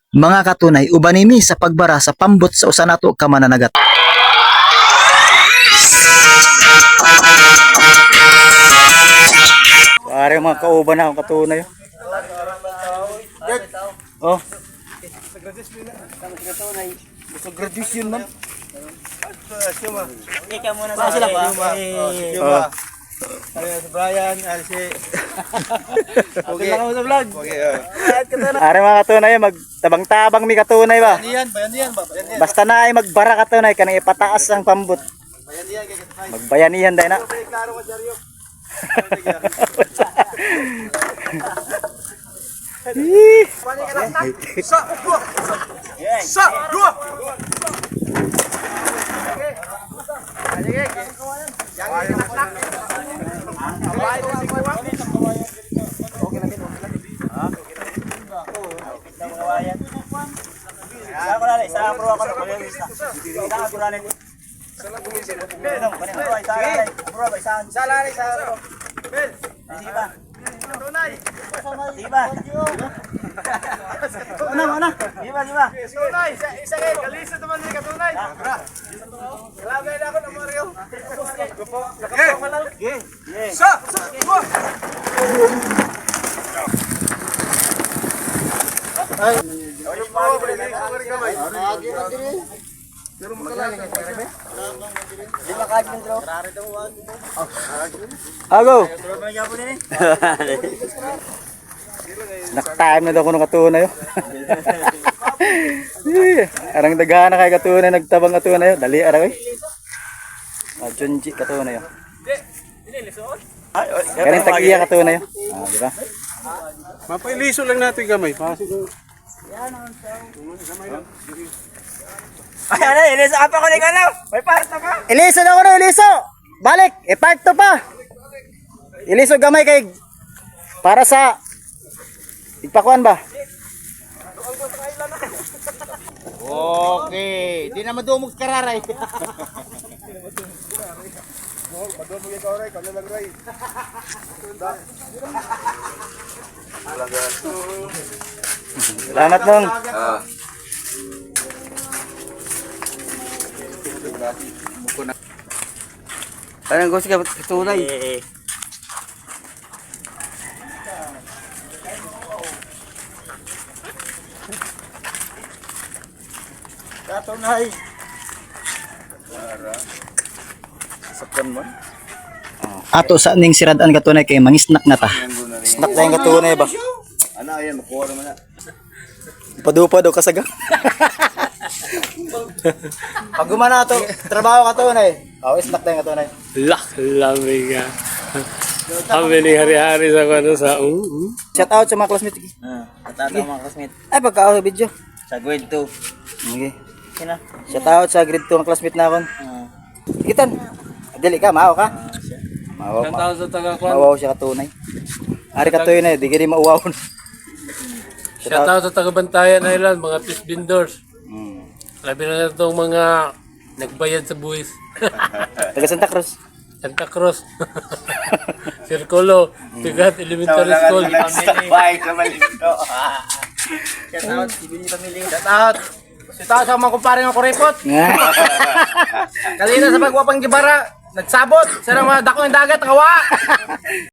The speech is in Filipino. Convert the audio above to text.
Mga katunay, ubanimi sa pagbara sa pambot sa usa nato ka mananagat. Pare mga kauban na akong katunay. Oh. Gusto graduation man. Ika muna Saan sila pa? Ano si Brian, ano si... Okay lang ako sa vlog. Are mga katunay, magtabang-tabang mi katunay ba? Bayan yan ba? Basta na ay magbara katunay kanang ipataas ang pambot. Magbayanihan dai na. Klaro ko Jaryo. Sa dua. Ago. Nak-time na daw ko ng katunay. Arang dagana kay katunay nagtabang katunay. Dali ara oy. Junji katunay. Kanin tag-iya katunay. Di ba? Mapailiso lang natin gamay. Pasok ko. Ay, ano, iliso ka pa ko ni Kalaw. May parto pa. Iliso na ako no, iliso. Balik, i-part to pa. Iliso gamay kay para sa ipakwan ba? Okay, di na madumog kararay. Salamat dong. Parang gusto ka tunay. Katunay. Ato sa ning siradan katunay kay mangisnak na ta. Snack na yung katunay ba? Ano ayan, makuha naman na. Padupad o kasaga. Pag gumana to, trabaho katunay. Snack na yung katunay. Lamig ka. Kami ni hari-hari sa kano sa Shout out sa mga classmates. Tatataw mga kasmit. Ay pagka sa video. Sa grade 2. Okay. Sino? Shout out sa grade 2 ng classmate na akon. Ikitan. Dili ka, mao ka. Mao. tao sa taga-kwan. Mawaw siya katunay. Ari katunay, di gani mauwawon. Shoutout sa taga-Bantayan Island, mga fish vendors. Labi na itong mga nagbayad sa buwis. Taga Santa Cruz. Santa Cruz. Circulo. Pigat Elementary School. Bye sa Malinto. Shout out, Ibili Family. Shout out. Shout out sa mga kumpare ng kuripot. Kanina sa pagwapang gibara, nagsabot. Sa mga dako ng dagat, kawa.